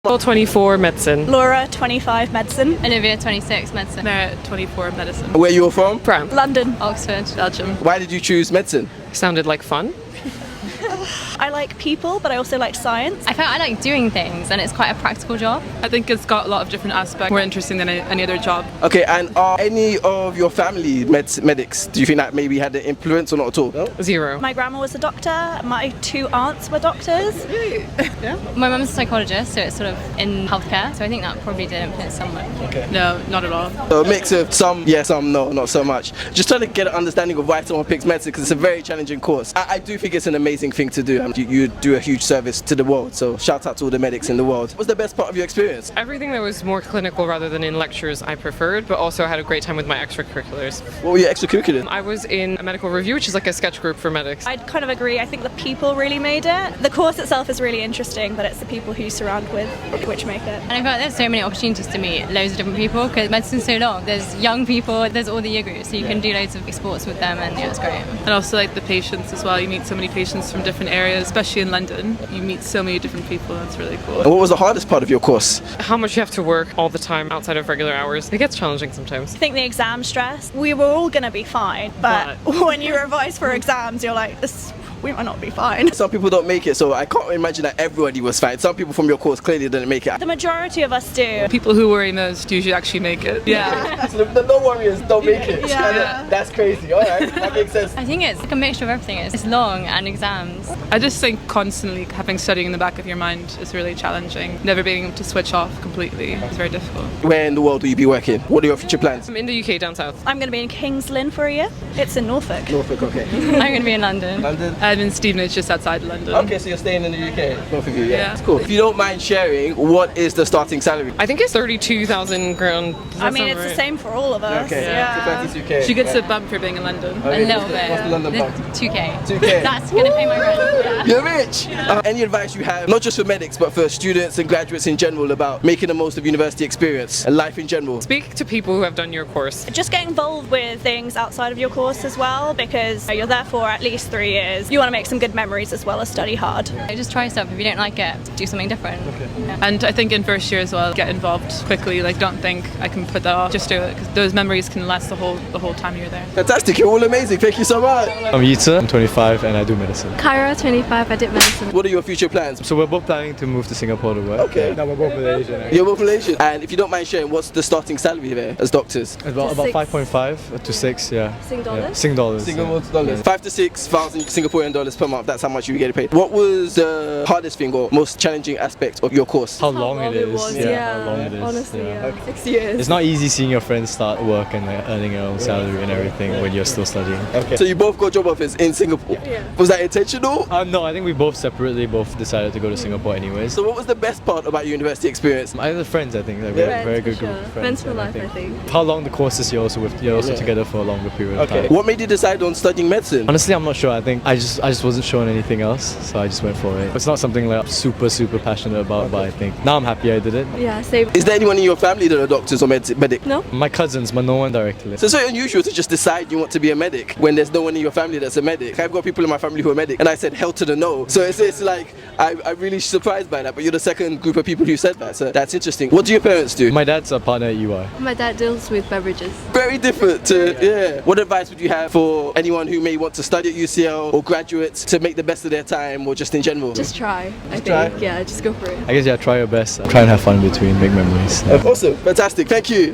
Well, 24 medicine. Laura, 25, medicine. Olivia, 26, medicine. Merit, 24, medicine. Where you were from? France. London. Oxford. Belgium. Why did you choose medicine? Sounded like fun. I like people, but I also like science. I felt I like doing things and it's quite a practical job. I think it's got a lot of different aspects, more interesting than any other job. Okay, and are any of your family medics? Do you think that maybe had an influence or not at all? No? 0. My grandma was a doctor. My 2 aunts were doctors. My mum's a psychologist, so it's sort of in healthcare, so I think that probably did influence somewhat. No, not at all. So a mix of some yes, some no, not so much. Just trying to get an understanding of why someone picks medicine, because it's a very challenging course. I do think it's an amazing thing to do. You do a huge service to the world, so shout out to all the medics in the world. What's the best part of your experience? Everything that was more clinical rather than in lectures I preferred, but also I had a great time with my extracurriculars. What were your extracurriculars? I was in a medical review, which is like a sketch group for medics. I'd kind of agree. I think the people really made it. The course itself is really interesting, but it's the people who you surround with which make it. And I feel like there's so many opportunities to meet loads of different people because medicine's so long. There's young people, there's all the year groups, so you can do loads of sports with them, and yeah, it's great. And also like the patients as well. You meet so many patients from different areas, especially in London. You meet so many different people. That's really cool. And what was the hardest part of your course? How much you have to work all the time outside of regular hours. It gets challenging sometimes. I think the exam stress, we were all going to be fine, but when you revise for exams, you're like, we might not be fine. Some people don't make it, so I can't imagine that everybody was fine. Some people from your course clearly didn't make it. The majority of us do. People who worry most usually actually make it. Yeah. So the no warriors don't make it. Yeah. That's crazy. All right, that makes sense. I think it's like a mixture of everything. It's long and exams. I just think constantly having studying in the back of your mind is really challenging. Never being able to switch off completely is very difficult. Where in the world will you be working? What are your future plans? I'm in the UK, down south. I'm going to be in Kings Lynn for a year. It's in Norfolk. Norfolk, okay. I'm going to be in London. London? I'm in Stevenage, just outside London. Okay, so you're staying in the UK, both of you, yeah. Yeah. That's cool. If you don't mind sharing, what is the starting salary? I think it's 32,000 grand. Does that I mean, sound it's right? the same for all of us. Okay, Yeah. so 32k. She gets a bump for being in London. A little bit. What's the London bump? 2K. 2K. That's going to pay my rent. Yeah. You're rich! Any advice you have, not just for medics, but for students and graduates in general, about making the most of university experience and life in general? Speak to people who have done your course. Just get involved with things outside of your course as well, because you're there for at least 3 years. You want to make some good memories as well as study hard. Just try stuff. If you don't like it, do something different. Yeah. And I think in first year as well, get involved quickly. Like, don't think I can put that off. Just do it, because those memories can last the whole time you're there. Fantastic, you're all amazing. Thank you so much. I'm Yita, I'm 25 and I do medicine. Kyra, 25, I did medicine. What are your future plans? So we're both planning to move to Singapore to work. Okay. No, we're both Malaysian. You're both Malaysian. And if you don't mind sharing, what's the starting salary there as doctors? About To 5.5 to 6, yeah. Sing dollars? Yeah. Sing dollars. Singapore dollars. 5 to 6,000 Singaporean dollars per month. That's how much you get paid. What was the hardest thing or most challenging aspect of your course? How long it is. was, How long it is. Honestly, yeah. yeah. 6 years. It's not easy seeing your friends start work and like, earning your own salary and everything when you're still studying. Okay. So you both got job offers in Singapore. Yeah. Was that intentional? No, I think we both separately decided to go to Singapore anyways. So what was the best part about your university experience? Either friends, I think. Like, we have a very good for group sure. of Friends for and life, I think. How long the course is, you're also together for a longer period of Okay. time. What made you decide on studying medicine? Honestly, I'm not sure. I think I just wasn't shown anything else, so I just went for it. It's not something like I'm super passionate about, but I think now I'm happy I did it. Yeah, same. Is there anyone in your family that are doctors or medic? No? My cousins, but no one directly. So it's very unusual to just decide you want to be a medic when there's no one in your family that's a medic. I've got people in my family who are medic, and I said hell to the no. So it's like I'm really surprised by that. But you're the second group of people who said that. So that's interesting. What do your parents do? My dad's a partner at UI. My dad deals with beverages. Very different to yeah. What advice would you have for anyone who may want to study at UCL or graduates to make the best of their time or just in general? Just try, I think. try? Yeah, just go for it. I guess try your best. Try and have fun in between, make memories. Awesome, fantastic. Thank you.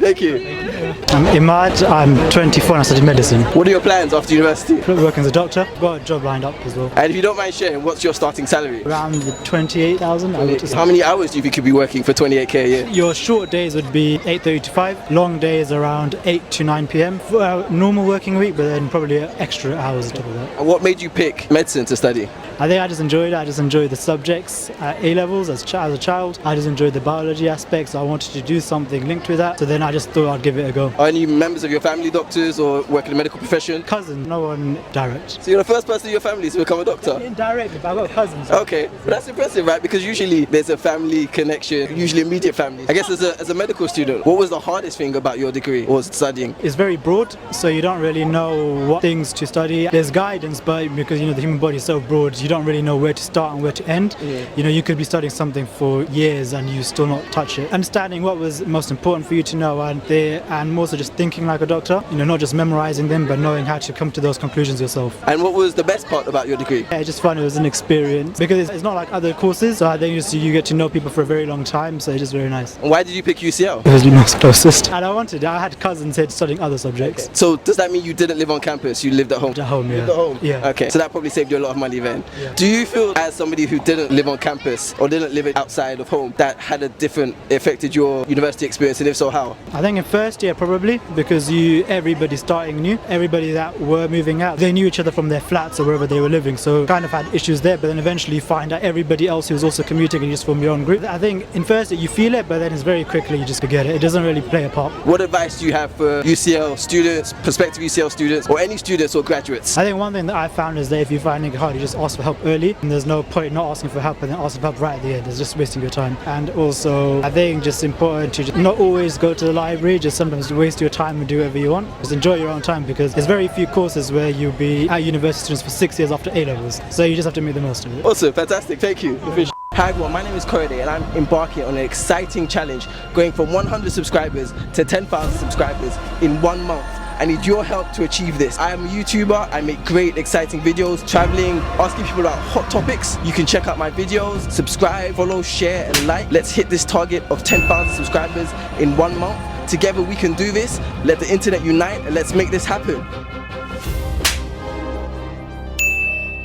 I'm Imad, I'm 24 and I study medicine. What are your plans after university? Working as a doctor, got a job lined up as well. And if you don't mind sharing, what's your starting salary? Around the 28,000. How many hours do you think you'd be working for 28k a year? Your short days would be 8:30 to 5, long days around 8 to 9 p.m. For a normal working week, but then probably extra hours on top of that. And what made you pick medicine to study? I think I just enjoyed it. I just enjoyed the subjects at A-levels as a child. I just enjoyed the biology aspects. So I wanted to do something linked with that. So then I just thought I'd give it a go. Are any members of your family doctors or work in the medical profession? Cousin, no one direct. So you're the first person in your family to become a doctor? Indirectly, but I've got cousins. Okay, but that's impressive, right? Because usually there's a family connection, usually immediate family. I guess as a medical student, what was the hardest thing about your degree or studying? It's very broad, so you don't really know what things to study. There's guidance, but because the human body is so broad, you don't really know where to start and where to end. You could be studying something for years and you still not touch it. Understanding what was most important for you to know, and more so just thinking like a doctor. Not just memorizing them, but knowing how to come to those conclusions yourself. And what was the best part about your degree? I just found it was an experience because it's not like other courses. So I think you get to know people for a very long time. So it's just very nice. And why did you pick UCL? It was the most closest. And I had cousins here studying other subjects. Okay. So does that mean you didn't live on campus? You lived at home? At home, yeah. Lived at home? Yeah. Okay. So that probably saved you a lot of money then. Yeah. Do you feel, as somebody who didn't live on campus or didn't live outside of home, that had a different affected your university experience, and if so, how? I think in first year probably, because everybody starting new, everybody that were moving out, they knew each other from their flats or wherever they were living, so kind of had issues there. But then eventually you find out everybody else who's also commuting and you just form your own group. I think in first year you feel it, but then it's very quickly you just forget it. It doesn't really play a part. What advice do you have for UCL students, prospective UCL students, or any students or graduates? I think one thing that I found is that if you're finding it hard, you just ask for help early, and there's no point not asking for help and then asking for help right at the end. It's just wasting your time. And also I think just important to just not always go to the library, just sometimes waste your time and do whatever you want. Just enjoy your own time, because there's very few courses where you'll be at university for 6 years after A-levels, so you just have to make the most of it. Awesome, fantastic, thank you. Hi everyone, my name is Korede and I'm embarking on an exciting challenge going from 100 subscribers to 10,000 subscribers in 1 month. I need your help to achieve this. I am a YouTuber, I make great exciting videos, traveling, asking people about hot topics. You can check out my videos, subscribe, follow, share and like. Let's hit this target of 10,000 subscribers in 1 month. Together we can do this. Let the internet unite and let's make this happen.